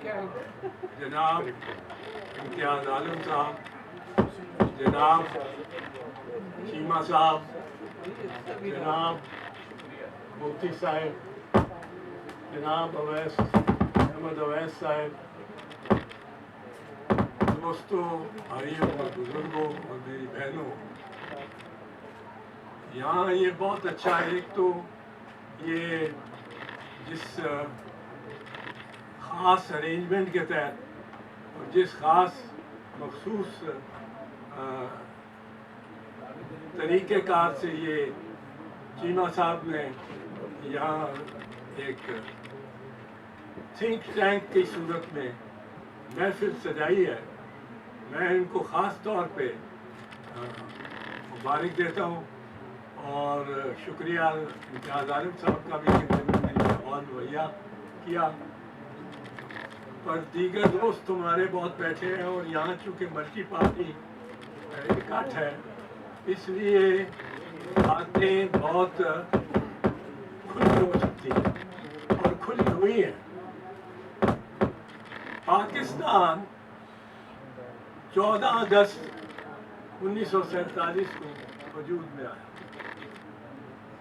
جناب امتیاز عالم صاحب, جناب چیمہ صاحب, جناب مفتی صاحب, جناب احمد اویس صاحب, دوستوں, بھائیوں اور بزرگوں اور میری بہنوں, یہاں یہ بہت اچھا ہے. ایک تو یہ جس خاص ارینجمنٹ کے تحت اور جس خاص مخصوص طریقہ کار سے یہ چیمہ صاحب نے یہاں ایک تھنک ٹینک کی صورت میں محفل سجائی ہے, میں ان کو خاص طور پہ مبارک دیتا ہوں. اور شکریہ امتیاز عالم صاحب کا بھی کہ انہوں نے یہ ہال مہیا کیا. پر دیگر دوست تمہارے بہت بیٹھے ہیں اور یہاں چونکہ ملٹی پارٹی اکٹھ ہے, اس لیے باتیں بہت کھلی ہو سکتی ہیں اور کھلی ہوئی ہیں. پاکستان 14 اگست 1947 کو وجود میں آیا.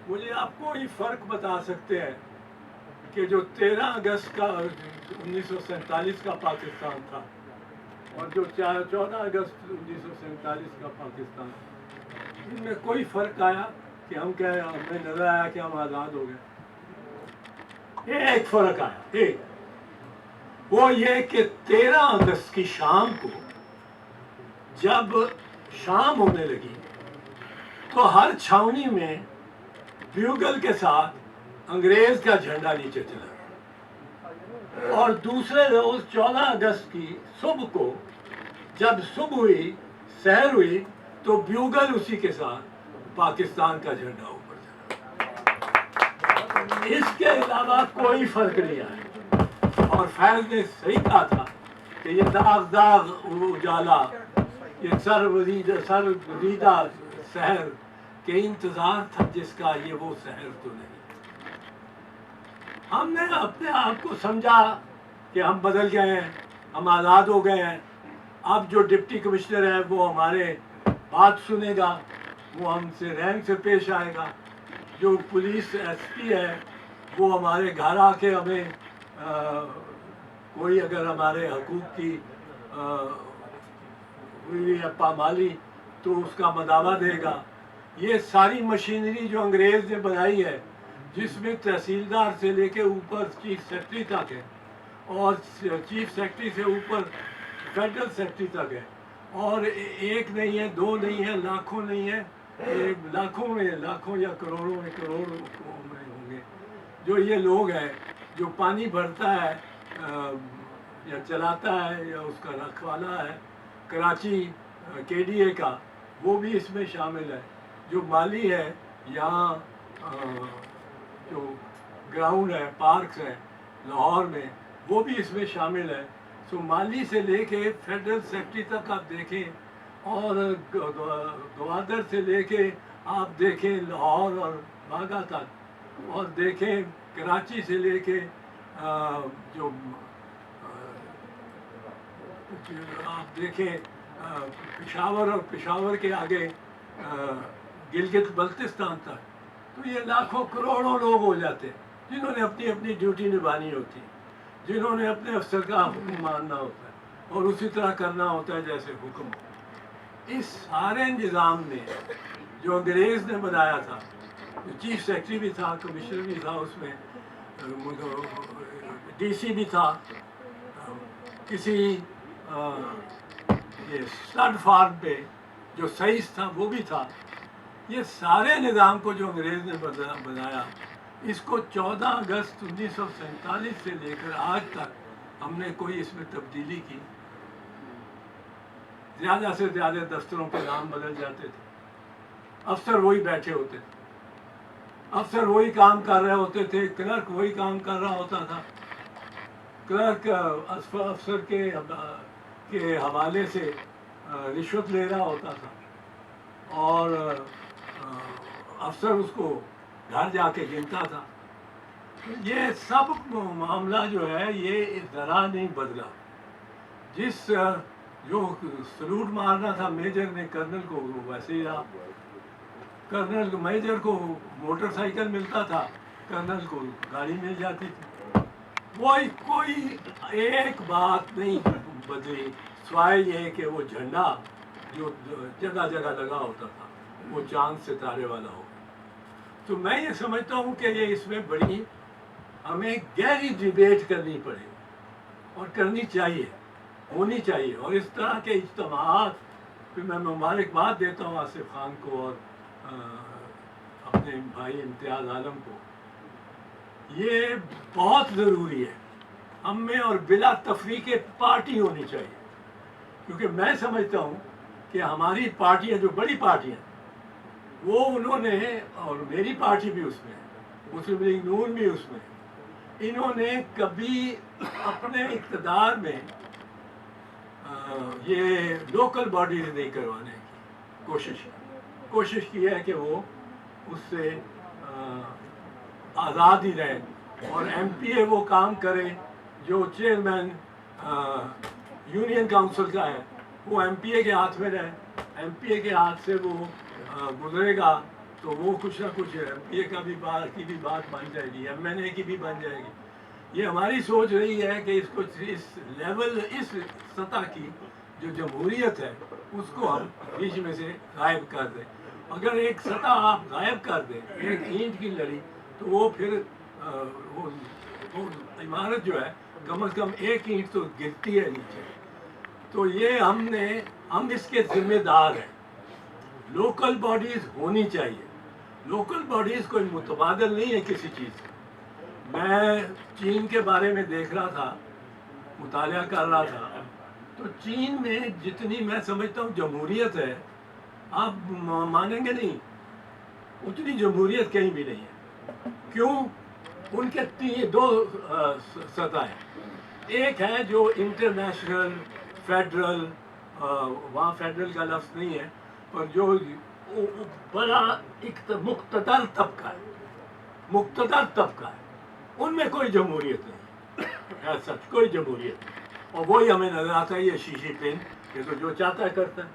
مجھے آپ کو یہ فرق بتا سکتے ہیں کہ جو 13 اگست کا 1947 کا پاکستان تھا اور جو 14 اگست 1947 کا پاکستان, ان میں کوئی فرق آیا کہ ہمیں نظر آیا کہ ہم آزاد ہو گئے؟ ایک فرق آیا, ایک, وہ یہ کہ 13 اگست کی شام کو جب شام ہونے لگی تو ہر چھاونی میں بیوگل کے ساتھ انگریز کا جھنڈا نیچے چلا, اور دوسرے روز 14 اگست کی صبح کو جب صبح ہوئی, سحر ہوئی, تو بیوگل اسی کے ساتھ پاکستان کا جھنڈا اوپر چلا. اس کے علاوہ کوئی فرق نہیں آیا. اور فیض نے صحیح کہا تھا کہ یہ داغ داغ اجالا, یہ سر وریدہ سحر کے انتظار تھا جس کا یہ وہ سحر تو نہیں. ہم نے اپنے آپ کو سمجھا کہ ہم بدل گئے ہیں, ہم آزاد ہو گئے ہیں. اب جو ڈپٹی کمشنر ہے وہ ہمارے بات سنے گا, وہ ہم سے رحم سے پیش آئے گا. جو پولیس ایس پی ہے وہ ہمارے گھر آ کے ہمیں کوئی اگر ہمارے حقوق کی ہوئی ہے پامالی تو اس کا مداوع دے گا. یہ ساری مشینری جو انگریز نے بنائی ہے, جس میں تحصیلدار سے لے کے اوپر چیف سیکرٹری تک ہے, اور چیف سیکرٹری سے اوپر فیڈرل سیکرٹری تک ہے, اور ایک نہیں ہے, دو نہیں ہے, لاکھوں نہیں ہے, لاکھوں میں لاکھوں یا کروڑوں میں کروڑوں میں ہوں گے جو یہ لوگ ہیں. جو پانی بھرتا ہے یا چلاتا ہے یا اس کا رکھوالا ہے کراچی کے ڈی اے کا, وہ بھی اس میں شامل ہے. جو مالی ہے, یہاں جو گراؤنڈ ہے, پارکس ہیں لاہور میں, وہ بھی اس میں شامل ہے. سو مالی سے لے کے فیڈرل سیکرٹری تک آپ دیکھیں, اور گوادر سے لے کے آپ دیکھیں لاہور اور باگا تک, اور دیکھیں کراچی سے لے کے جو آپ دیکھیں پشاور اور پشاور کے آگے گلگت بلتستان تک, تو یہ لاکھوں کروڑوں لوگ ہو جاتے ہیں جنہوں نے اپنی اپنی ڈیوٹی نبھانی ہوتی ہے, جنہوں نے اپنے افسر کا حکم ماننا ہوتا ہے اور اسی طرح کرنا ہوتا ہے جیسے حکم. اس سارے نظام میں جو انگریز نے بنایا تھا, چیف سیکرٹری بھی تھا, کمشنر بھی تھا, اس میں ڈی سی بھی تھا, کسی یہ سٹڈ فارم پہ جو صحیح تھا وہ بھی تھا. یہ سارے نظام کو جو انگریز نے بنایا, اس کو 14 اگست 1947 سے لے کر آج تک ہم نے کوئی اس میں تبدیلی کی. زیادہ سے زیادہ دفتروں کے نام بدل جاتے تھے, افسر وہی بیٹھے ہوتے تھے, افسر وہی کام کر رہے ہوتے تھے, کلرک وہی کام کر رہا ہوتا تھا. کلرک افسر کے حوالے سے رشوت لے رہا ہوتا تھا, اور افسر اس کو گھر جا کے گنتا تھا. یہ سب معاملہ جو ہے یہ ذرا نہیں بدلا. جس جو سلوٹ مارنا تھا میجر نے کرنل کو وہ ویسے ہی رہا. کرنل میجر کو موٹر سائیکل ملتا تھا, کرنل کو گاڑی مل جاتی تھی. وہی کوئی ایک بات نہیں بدلی سوائے یہ کہ وہ جھنڈا جو جگہ جگہ لگا ہوتا تھا وہ چاند ستارے والا ہو. تو میں یہ سمجھتا ہوں کہ یہ اس میں بڑی ہمیں گہری ڈیبیٹ کرنی پڑے اور کرنی چاہیے, ہونی چاہیے. اور اس طرح کے اجتماعات پہ میں مبارکباد دیتا ہوں آصف خان کو اور اپنے بھائی امتیاز عالم کو. یہ بہت ضروری ہے ہم میں, اور بلا تفریق پارٹی ہونی چاہیے. کیونکہ میں سمجھتا ہوں کہ ہماری پارٹیاں جو بڑی پارٹیاں وہ انہوں نے, اور میری پارٹی بھی اس میں, مسلم لیگ نون بھی اس میں, انہوں نے کبھی اپنے اقتدار میں یہ لوکل باڈیز نہیں کروانے کی کوشش کی ہے کہ وہ اس سے آزاد ہی رہے. اور ایم پی اے وہ کام کرے جو چیئرمین یونین کاؤنسل کا ہے وہ ایم پی اے کے ہاتھ میں رہے. ایم پی اے کے ہاتھ سے وہ گزرے گا تو وہ کچھ نہ کچھ ایم پی اے کا بھی بات بن جائے گی, ایم این اے کی بھی بن جائے گی. یہ ہماری سوچ رہی ہے کہ اس کو اس لیول, اس سطح کی جو جمہوریت ہے اس کو ہم بیچ میں سے غائب کر دیں. اگر ایک سطح آپ غائب کر دیں, ایک اینٹ کی لڑی, تو وہ پھر وہ عمارت جو ہے کم از کم ایک اینٹ تو گرتی ہے نیچے. تو یہ ہم اس کے ذمہ دار ہیں. لوکل باڈیز ہونی چاہیے. لوکل باڈیز کوئی متبادل نہیں ہے کسی چیز سے. میں چین کے بارے میں دیکھ رہا تھا, مطالعہ کر رہا تھا, تو چین میں جتنی میں سمجھتا ہوں جمہوریت ہے, آپ مانیں گے نہیں اتنی جمہوریت کہیں بھی نہیں ہے. کیوں؟ ان کے دو سطح ہیں. ایک ہے جو انٹرنیشنل فیڈرل, وہاں فیڈرل کا لفظ نہیں ہے, پر جو بڑا مقتدر طبقہ ہے, ان میں کوئی جمہوریت نہیں ہے, سچ کوئی جمہوریت نہیں. اور وہی ہمیں نظر آتا ہے, یہ شیشی پن, یہ تو جو چاہتا ہے کرتا ہے.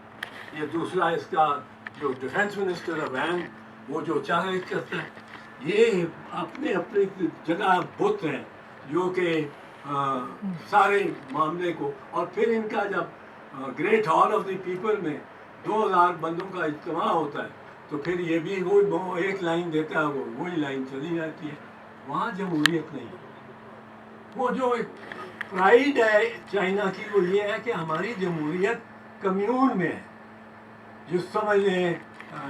یہ دوسرا اس کا جو ڈیفینس منسٹر ہے وین, وہ جو چاہے کرتا ہے. یہ اپنے جگہ بت ہیں جو کہ سارے معاملے کو, اور پھر ان کا جب great hall of the people میں 2000 بندوں کا اجتماع ہوتا ہے تو پھر یہ بھی وہ ایک لائن دیتا ہے, وہی لائن چلی جاتی ہے. وہاں جمہوریت نہیں. وہ جو پرائیڈ ہے چائنا کی وہ یہ ہے کہ ہماری جمہوریت کمیون میں ہے. جس سمجھ لیں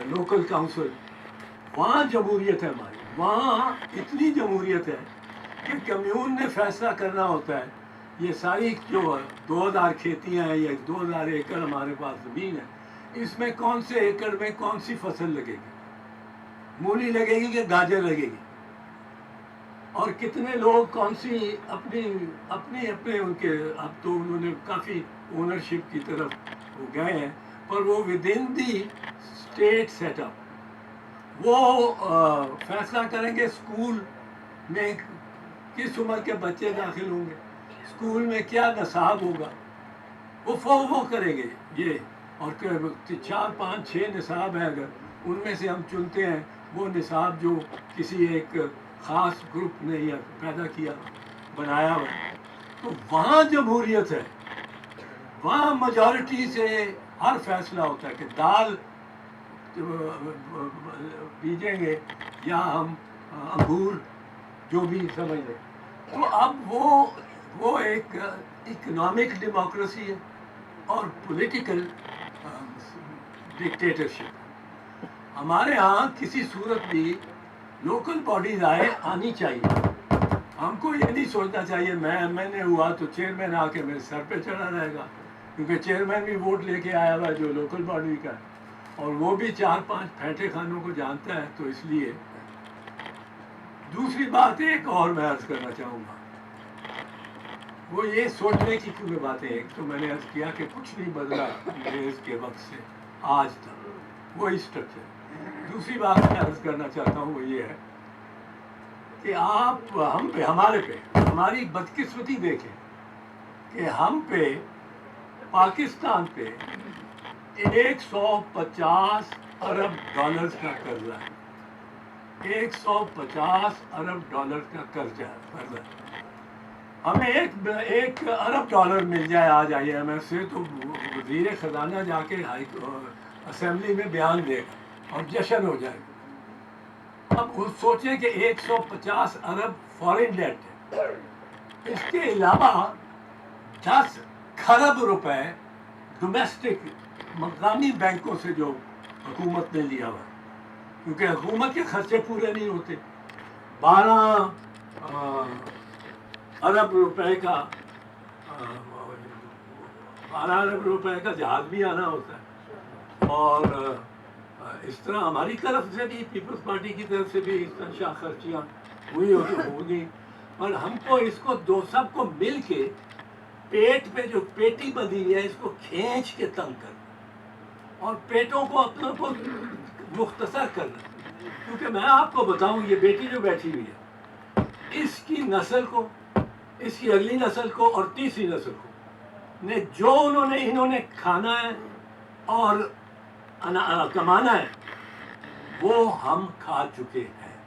لوکل کاؤنسل, وہاں جمہوریت ہے ہماری. وہاں اتنی جمہوریت ہے کہ کمیون نے فیصلہ کرنا ہوتا ہے. یہ ساری جو 2000 کھیتیاں ہیں یا 2000 ایکڑ ہمارے پاس زمین ہے, اس میں کون سے ایکڑ میں کون سی فصل لگے گی, مولی لگے گی کہ گاجر لگے گی, اور کتنے لوگ کون سی اپنے ان کے, اب تو انہوں نے کافی اونرشپ کی طرف وہ گئے ہیں, پر وہ within the state setup وہ فیصلہ کریں گے اسکول میں کس عمر کے بچے داخل ہوں گے, اسکول میں کیا نصاب ہوگا, وہ کریں گے یہ. اور 4 5 6 نصاب ہیں, اگر ان میں سے ہم چنتے ہیں وہ نصاب جو کسی ایک خاص گروپ نے یا پیدا کیا بنایا ہوا, تو وہاں جمہوریت ہے. وہاں میجورٹی سے ہر فیصلہ ہوتا ہے کہ دال بیجیں گے یا ہم انگور, جو بھی سمجھ لیں. تو اب وہ ایک اکنامک ڈیموکریسی ہے اور پولیٹیکل ڈکٹیٹرشپ. ہمارے ہاں کسی صورت بھی لوکل باڈیز آنی چاہیے. ہم کو یہ نہیں سوچنا چاہیے میں نے ہوا تو چیئرمین آ کے میرے سر پہ چڑھا رہے گا, کیونکہ چیئرمین بھی ووٹ لے کے آیا ہوا جو لوکل باڈی کا ہے, اور وہ بھی 4 5 پھینٹے خانوں کو جانتا ہے. تو اس لیے دوسری بات ایک اور میں عرض کرنا چاہوں گا, وہ یہ سوچنے کی کیونکہ باتیں. ایک تو میں نے عرض کیا کہ کچھ نہیں بدلا انگریز کے وقت سے آج تک, وہی اسٹرکچر. دوسری بات میں عرض کرنا چاہتا ہوں وہ یہ ہے کہ آپ ہم پہ ہمارے پہ ہماری بدقسمتی دیکھیں کہ ہم پہ پاکستان پہ 150 ارب ڈالرز کا قرضہ ہے. 150 ارب ڈالر کا قرضہ ہے. ہمیں ایک ارب ڈالر مل جائے آج آئی ایم ایف سے تو وزیر خزانہ جا کے اسمبلی میں بیان دے گا اور جشن ہو جائے گا. اب سوچیں کہ 150 ارب فارن ڈیٹ ہے. اس کے علاوہ 10 کھرب روپے ڈومیسٹک مقامی بینکوں سے جو حکومت نے لیا ہوا، کیونکہ حکومت کے خرچے پورے نہیں ہوتے. 12 ارب روپے کا 12 ارب روپے کا جہاز بھی آنا ہوتا ہے. اور اس طرح ہماری طرف سے بھی پیپلز پارٹی کی طرف سے بھی اس طرح شاہ خرچیاں ہوئی ہوگی. اور ہم کو اس کو سب کو مل کے پیٹ پہ جو پیٹی بندھی ہے اس کو کھینچ کے تنگ کرنا اور پیٹوں کو اپنوں کو مختصر کرنا. کیونکہ میں آپ کو بتاؤں یہ بیٹی جو بیٹھی ہوئی ہے اس کی نسل کو، اس کی اگلی نسل کو اور تیسری نسل کو نے جو انہوں نے کھانا ہے اور کمانا ہے وہ ہم کھا چکے ہیں،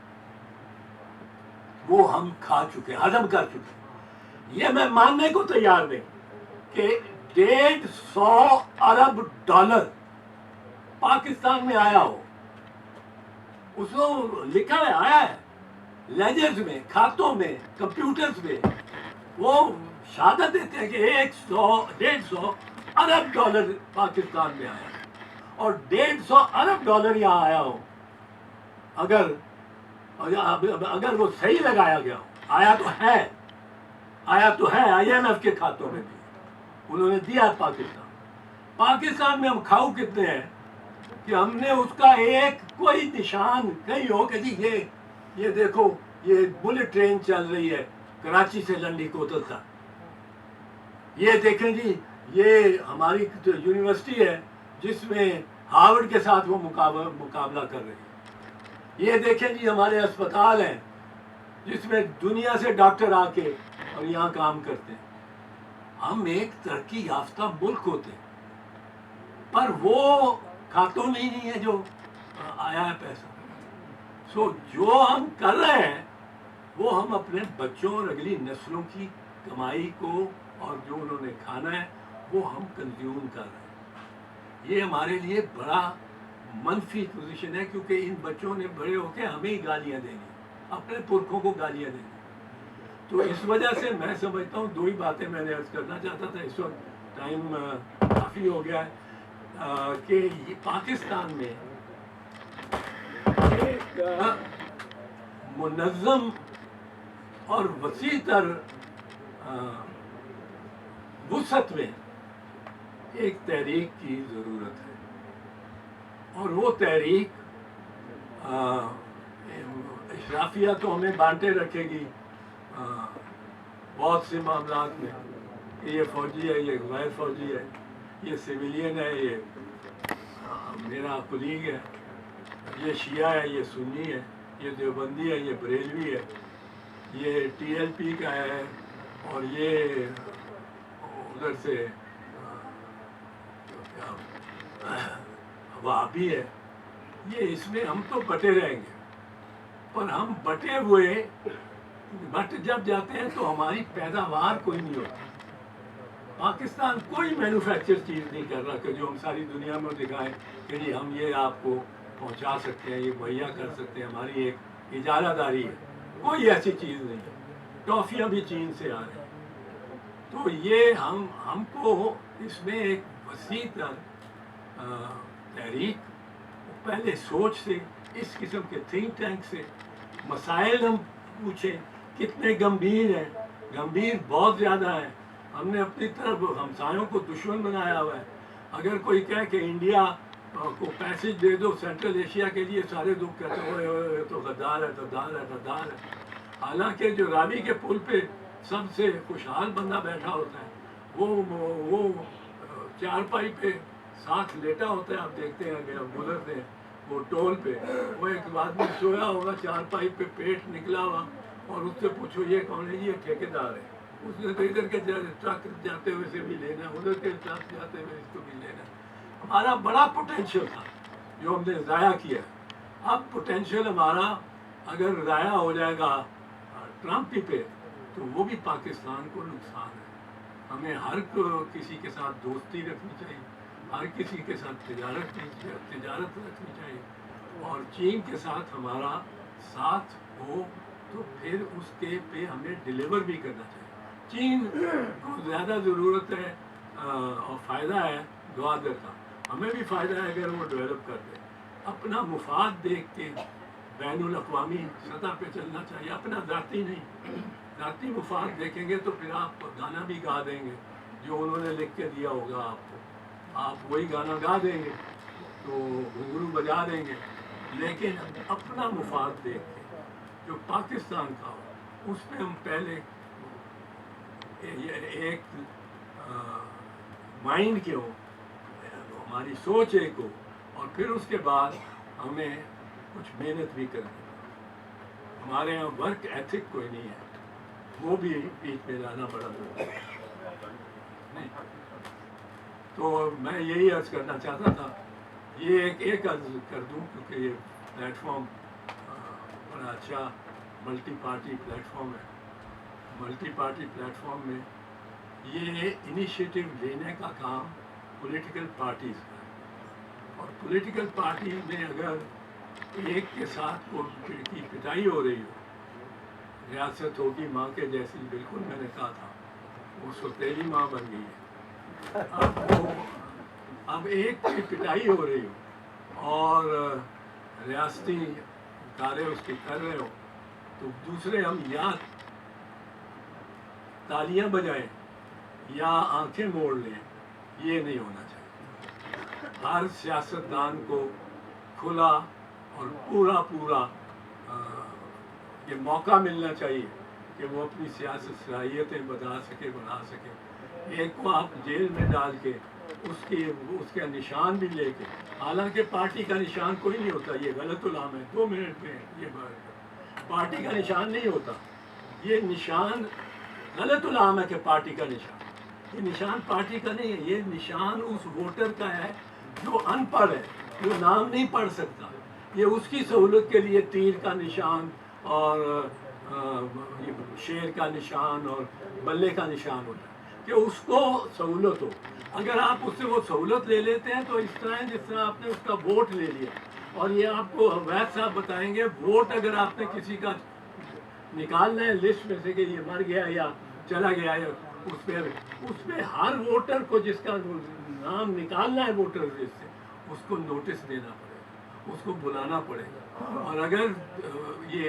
وہ ہم کھا چکے، ہضم کر چکے. یہ میں ماننے کو تیار نہیں کہ 150 ارب ڈالر پاکستان میں آیا ہو. اس کو لکھا ہے، آیا ہے لیجرز میں، کھاتوں میں، کمپیوٹرز میں. وہ شہادت دیتے ہیں کہ 100-150 ارب ڈالر پاکستان میں آیا اور 150 ارب ڈالر یہاں آیا ہو. اگر وہ صحیح لگایا گیا ہو، آیا تو ہے آئی ایم ایف کے کھاتوں میں بھی انہوں نے دیا پاکستان میں. ہم کھاؤ کتنے ہیں کہ ہم نے اس کا ایک کوئی نشان کہیں ہو کہ جی یہ دیکھو یہ بلٹ ٹرین چل رہی ہے کراچی سے لنڈی کوتل تک. یہ دیکھیں جی یہ ہماری یونیورسٹی ہے جس میں ہارورڈ کے ساتھ وہ مقابلہ کر رہی ہے. یہ دیکھیں جی ہمارے اسپتال ہیں جس میں دنیا سے ڈاکٹر آ کے اور یہاں کام کرتے ہیں. ہم ایک ترقی یافتہ ملک ہوتے ہیں پر وہ کھاتوں میں ہی نہیں ہے جو آیا ہے پیسہ. جو ہم کر رہے ہیں وہ ہم اپنے بچوں اور اگلی نسلوں کی کمائی کو اور جو انہوں نے کھانا ہے وہ ہم کنزیوم کر رہے ہیں. یہ ہمارے لیے بڑا منفی پوزیشن ہے کیونکہ ان بچوں نے بڑے ہو کے ہمیں ہی گالیاں دینی، اپنے پرکھوں کو گالیاں دینی. تو اس وجہ سے میں سمجھتا ہوں 2 ہی باتیں میں نے عرض کرنا چاہتا تھا. اس وقت ٹائم کافی ہو گیا ہے کہ پاکستان میں ایک منظم اور وسیع تر وسعت میں ایک تحریک کی ضرورت ہے اور وہ تحریک اشرافیہ تو ہمیں بانٹے رکھے گی بہت سے معاملات میں کہ یہ فوجی ہے، یہ غیر فوجی ہے، یہ سویلین ہے، یہ میرا کلیگ ہے، یہ شیعہ ہے، یہ سنی ہے، یہ دیوبندی ہے، یہ بریلوی ہے، یہ ٹی ایل پی کا ہے اور یہ ادھر سے وہابی ہے. یہ اس میں ہم تو بٹے رہیں گے پر ہم بٹے ہوئے بٹ جب جاتے ہیں تو ہماری پیداوار کوئی نہیں ہوتی. پاکستان کوئی مینوفیکچر چیز نہیں کر رہا کہ جو ہم ساری دنیا میں دکھائیں کہ جی ہم یہ آپ کو پہنچا سکتے ہیں، یہ مہیا کر سکتے ہیں، ہماری ایک اجارہ داری ہے. کوئی ایسی چیز نہیں ہے. ٹافیاں بھی چین سے آ رہی ہیں. تو یہ ہم کو اس میں ایک وسیع تر تحریک پہلے سوچ سے، اس قسم کے تھنک ٹینک سے مسائل ہم پوچھیں کتنے گمبھیر ہیں. گمبھیر بہت زیادہ ہیں. ہم نے اپنی طرف ہمسایوں کو دشمن بنایا ہوا ہے. اگر کوئی کہے کہ انڈیا کو پیسج دے دو سینٹرل ایشیا کے لیے، سارے لوگ کہتے ہیں اوئے تو غدار ہے، غدار ہے، غدار ہے. حالانکہ جو راوی کے پل پہ سب سے خوشحال بندہ بیٹھا ہوتا ہے وہ چارپائی پہ ساتھ لیٹا ہوتا ہے. آپ دیکھتے ہیں کہ ہم گزرتے ہیں وہ ٹول پہ، وہ ایک آدمی سویا ہوگا چارپائی پہ، پیٹ نکلا ہوا اور اس سے پوچھو یہ کون ہے، یہ ٹھیکیدار ہے، اس نے تو ادھر کے ٹرک جاتے ہوئے سے بھی لینا، ادھر کے ٹرک جاتے ہوئے اس کو بھی لینا. ہمارا بڑا پوٹینشیل تھا جو ہم نے ضائع کیا. اب پوٹینشیل ہمارا اگر ضائع ہو جائے گا ٹرمپ پہ تو وہ بھی پاکستان کو نقصان ہے. ہمیں ہر کسی کے ساتھ دوستی رکھنی چاہیے، ہر کسی کے ساتھ تجارت رکھنی چاہیے، اور چین کے ساتھ ہمارا ساتھ ہو تو پھر اس کے پہ ہمیں ڈیلیور بھی کرنا چاہیے. چین کو زیادہ ضرورت ہے اور فائدہ ہے گوادر کا، ہمیں بھی فائدہ ہے اگر وہ ڈیولپ کر دے. اپنا مفاد دیکھ کے بین الاقوامی سطح پہ چلنا چاہیے، اپنا ذاتی نہیں. ذاتی مفاد دیکھیں گے تو پھر آپ گانا بھی گا دیں گے جو انہوں نے لکھ کے دیا ہوگا آپ کو، آپ وہی گانا گا دیں گے تو گھنگرو بجا دیں گے. لیکن اپنا مفاد دیکھ کے جو پاکستان کا ہو اس پہ ہم پہلے ایک مائنڈ کے ہو، ہماری سوچ ایک ہو، اور پھر اس کے بعد ہمیں کچھ محنت بھی کرنی. ہمارے یہاں ورک ایتھک کوئی نہیں ہے، وہ بھی بیچ میں لانا پڑا نہیں. تو میں یہی عرض کرنا چاہتا تھا، یہ ایک عرض کر دوں کیونکہ یہ پلیٹ فارم بڑا اچھا ملٹی پارٹی پلیٹ فارم ہے. ملٹی پارٹی پلیٹ فارم میں یہ انیشیٹو لینے کا کام پولیٹیکل پارٹیز کا ہے، اور پولیٹیکل پارٹی میں اگر ایک کے ساتھ کی پٹائی ہو رہی ہو، ریاست ہوگی ماں کے جیسی، بالکل میں نے کہا تھا وہ سوتیلی ماں بن گئی ہے. اب ایک کی پٹائی ہو رہی ہو اور ریاستی ادارے اس کی کر رہے ہو تو دوسرے ہم یا تالیاں بجائیں یا آنکھیں موڑ لیں، یہ نہیں ہونا چاہیے. ہر سیاستدان کو کھلا اور پورا یہ موقع ملنا چاہیے کہ وہ اپنی سیاست صلاحیتیں بنا سکے. ایک کو آپ جیل میں ڈال کے اس کا نشان بھی لے کے، حالانکہ پارٹی کا نشان کوئی نہیں ہوتا، یہ غلط العام ہے. 2 منٹ میں یہ بات، پارٹی کا نشان نہیں ہوتا، یہ نشان غلط العام ہے کہ پارٹی کا نشان، یہ نشان پارٹی کا نہیں ہے، یہ نشان اس ووٹر کا ہے جو ان پڑھ ہے، جو نام نہیں پڑھ سکتا. یہ اس کی سہولت کے لیے تیر کا نشان اور شیر کا نشان اور بلے کا نشان ہوتا ہے کہ اس کو سہولت ہو. اگر آپ اس سے وہ سہولت لے لیتے ہیں تو اس طرح جس طرح آپ نے اس کا ووٹ لے لیا. اور یہ آپ کو وید صاحب بتائیں گے، ووٹ اگر آپ نے کسی کا نکالنا ہے لسٹ میں سے کہ یہ مر گیا یا چلا گیا ہے، اس پہ ہر ووٹر کو جس کا نام نکالنا ہے ووٹر لسٹ سے، اس کو نوٹس دینا پڑے گا، اس کو بلانا پڑے گا. اور اگر یہ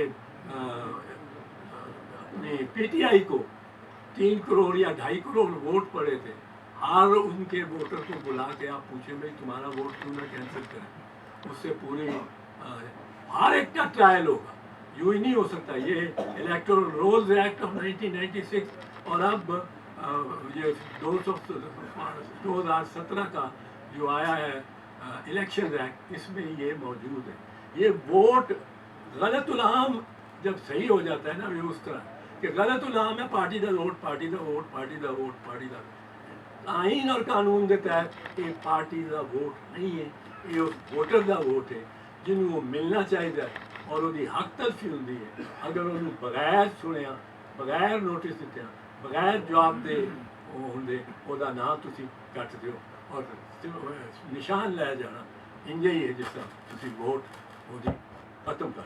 اپنی پی ٹی آئی کو 3 کروڑ یا 2.5 کروڑ ووٹ پڑے تھے، ہر ان کے ووٹر کو بلا کے آپ پوچھیں بھائی تمہارا ووٹ کیوں نہ کینسل کریں. اس سے پوری ہر ایک کا ٹرائل ہوگا، یوں ہی نہیں ہو سکتا. یہ الیکٹورل رولز ایکٹ آف 1996 اور اب یہ 2017 کا جو آیا ہے الیکشن ایکٹ، اس میں یہ موجود ہے. یہ ووٹ غلط العام جب صحیح ہو جاتا ہے نا، یہ اس طرح کہ غلط العام ہے پارٹی دا ووٹ، پارٹی دا ووٹ، پارٹی دا ووٹ، پارٹی دا. آئین اور قانون کے تحت یہ پارٹی دا ووٹ نہیں ہے، یہ ووٹر دا ووٹ ہے جن کو ملنا چاہیے اور وہی حق تلفی ہوندی ہے. اگر انہوں بغیر سنیا، بغیر نوٹس دیتے ہیں، بغیر جواب دے ہوندے وہ نام تسی کٹ دیو اور نشان لے جانا انجے ہی ہے جس طرح تسی ووٹ وہ ختم کر.